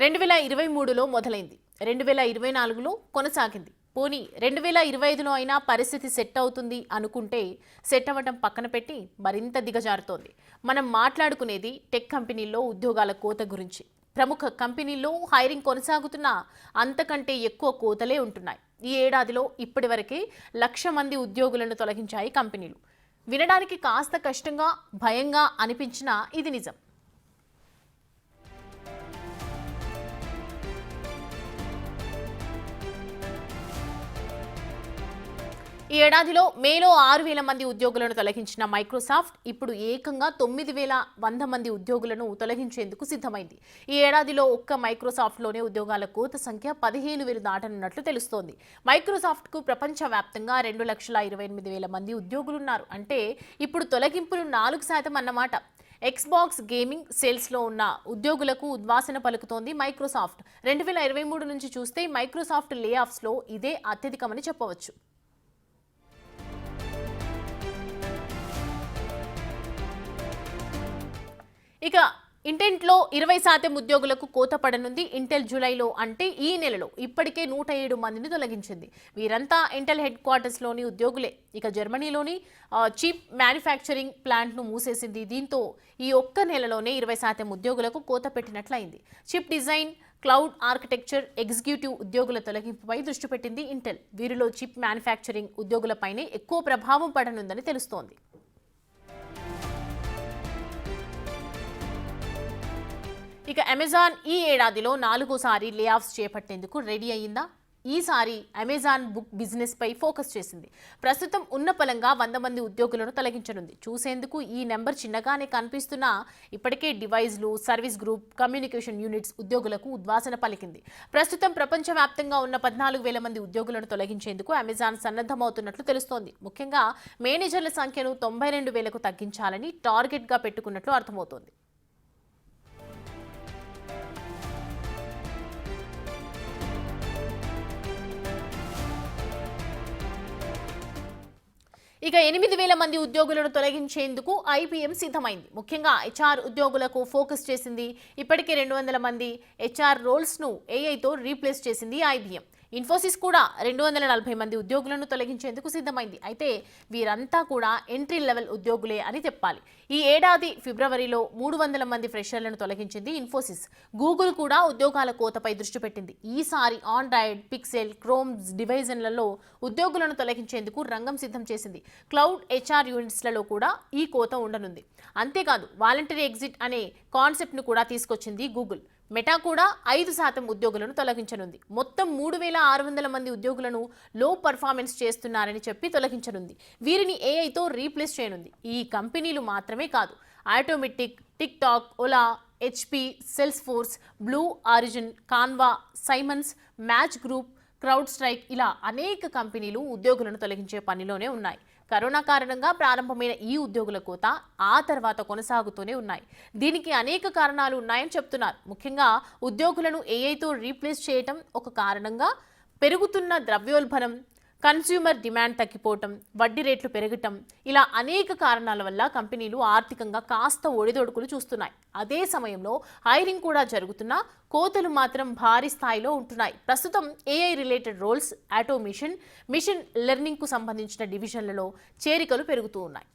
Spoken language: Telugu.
2023లో మొదలైంది. 2024లో కొనసాగింది. పోనీ 2025లో అయినా పరిస్థితి సెట్ అవుతుంది అనుకుంటే సెట్ అవ్వడం పక్కన పెట్టి మరింత దిగజారుతోంది. మనం మాట్లాడుకునేది టెక్ కంపెనీల్లో ఉద్యోగాల కోత గురించి. ప్రముఖ కంపెనీల్లో హైరింగ్ కొనసాగుతున్నా అంతకంటే ఎక్కువ కోతలే ఉంటున్నాయి. ఈ ఏడాదిలో ఇప్పటివరకే 1,00,000 మంది ఉద్యోగులను తొలగించాయి కంపెనీలు. వినడానికి కాస్త కష్టంగా, భయంగా అనిపించినా ఇది నిజం. ఈ ఏడాదిలో మేలో 6,000 మంది ఉద్యోగులను తొలగించిన మైక్రోసాఫ్ట్ ఇప్పుడు ఏకంగా 9,100 మంది ఉద్యోగులను తొలగించేందుకు సిద్ధమైంది. ఈ ఏడాదిలో ఒక్క మైక్రోసాఫ్ట్లోనే ఉద్యోగాల కోత సంఖ్య 15,000 దాటనున్నట్లు తెలుస్తోంది. మైక్రోసాఫ్ట్కు ప్రపంచవ్యాప్తంగా 2,28,000 మంది ఉద్యోగులున్నారు. అంటే ఇప్పుడు తొలగింపులు 4% అన్నమాట. ఎక్స్బాక్స్ గేమింగ్ సేల్స్లో ఉన్న ఉద్యోగులకు ఉద్వాసన పలుకుతోంది మైక్రోసాఫ్ట్. 2023 నుంచి చూస్తే మైక్రోసాఫ్ట్ లే ఆఫ్స్లో ఇదే అత్యధికమని చెప్పవచ్చు. ఇక ఇంటెల్లో 20% ఉద్యోగులకు కోత పడనుంది. ఇంటెల్ జూలైలో అంటే ఈ నెలలో ఇప్పటికే 107 మందిని తొలగించింది. వీరంతా ఇంటెల్ హెడ్ క్వార్టర్స్లోని ఉద్యోగులే. ఇక జర్మనీలోని చిప్ మ్యానుఫ్యాక్చరింగ్ ప్లాంట్ను మూసేసింది. దీంతో ఈ ఒక్క నెలలోనే 20% ఉద్యోగులకు కోత పెట్టినట్లయింది. Chip design, cloud architecture, executive ఉద్యోగుల తొలగింపుపై దృష్టి పెట్టింది ఇంటెల్. వీరిలో చిప్ మ్యానుఫ్యాక్చరింగ్ ఉద్యోగులపైనే ఎక్కువ ప్రభావం పడనుందని తెలుస్తోంది. ఇక అమెజాన్ ఈ ఏడాదిలో 4వసారి లే ఆఫ్స్ చేపట్టేందుకు రెడీ అయ్యిందా? ఈసారి అమెజాన్ బుక్ బిజినెస్ పై ఫోకస్ చేసింది. ప్రస్తుతం ఉన్న పలంగా 100 మంది ఉద్యోగులను తొలగించనుంది. చూసేందుకు ఈ నెంబర్ చిన్నగానే కనిపిస్తున్నా ఇప్పటికే డివైజ్లు, సర్వీస్ గ్రూప్, కమ్యూనికేషన్ యూనిట్స్ ఉద్యోగులకు ఉద్వాసన పలికింది. ప్రస్తుతం ప్రపంచవ్యాప్తంగా ఉన్న 14,000 మంది ఉద్యోగులను తొలగించేందుకు అమెజాన్ సన్నద్ధమవుతున్నట్లు తెలుస్తోంది. ముఖ్యంగా మేనేజర్ల సంఖ్యను 92,000కు తగ్గించాలని టార్గెట్గా పెట్టుకున్నట్లు అర్థమవుతోంది. ఇక 8,000 మంది ఉద్యోగులను తొలగించేందుకు ఐబీఎం సిద్ధమైంది. ముఖ్యంగా హెచ్ఆర్ ఉద్యోగులకు ఫోకస్ చేసింది. ఇప్పటికే 200 మంది హెచ్ఆర్ రోల్స్ను ఏఐతో రీప్లేస్ చేసింది ఐబీఎం. ఇన్ఫోసిస్ కూడా 240 మంది ఉద్యోగులను తొలగించేందుకు సిద్ధమైంది. అయితే వీరంతా కూడా ఎంట్రీ లెవెల్ ఉద్యోగులే అని చెప్పాలి. ఈ ఏడాది ఫిబ్రవరిలో 300 మంది ఫ్రెషర్లను తొలగించింది ఇన్ఫోసిస్. గూగుల్ కూడా ఉద్యోగాల కోతపై దృష్టి పెట్టింది. ఈసారి ఆండ్రాయిడ్, పిక్సెల్, క్రోమ్ డివైజన్లలో ఉద్యోగులను తొలగించేందుకు రంగం సిద్ధం చేసింది. క్లౌడ్, హెచ్ఆర్ యూనిట్స్లలో కూడా ఈ కోత ఉండనుంది. అంతేకాదు వాలంటరీ ఎగ్జిట్ అనే కాన్సెప్ట్ను కూడా తీసుకొచ్చింది గూగుల్. మెటా కూడా 5% ఉద్యోగులను తొలగించనుంది. మొత్తం 3,600 మంది ఉద్యోగులను లో పర్ఫార్మెన్స్ చేస్తున్నారని చెప్పి తొలగించనుంది. వీరిని ఏఐతో రీప్లేస్ చేయనుంది. ఈ కంపెనీలు మాత్రమే కాదు, automatic, tick talk, Ola, HP, cells force, blue origin, Canva, Simons, match group, crowd strike ఇలా అనేక కంపెనీలు ఉద్యోగులను తొలగించే పనిలోనే ఉన్నాయి. కరోనా కారణంగా ప్రారంభమైన ఈ ఉద్యోగుల కోత ఆ తర్వాత కొనసాగుతూనే ఉన్నాయి. దీనికి అనేక కారణాలు ఉన్నాయని చెప్తున్నారు. ముఖ్యంగా ఉద్యోగులను ఏఐతో రీప్లేస్ చేయటం ఒక కారణంగా, పెరుగుతున్న ద్రవ్యోల్బణం, కన్స్యూమర్ డిమాండ్ తగ్గిపోవటం, వడ్డీ రేట్లు పెరగటం ఇలా అనేక కారణాల వల్ల కంపెనీలు ఆర్థికంగా కాస్త ఒడిదొడుకులు చూస్తున్నాయి. అదే సమయంలో హైరింగ్ కూడా జరుగుతున్నా కోతలు మాత్రం భారీ స్థాయిలో ఉంటున్నాయి. ప్రస్తుతం AI related roles, automation, machine లెర్నింగ్కు సంబంధించిన డివిజన్లలో చేరికలు పెరుగుతూ ఉన్నాయి.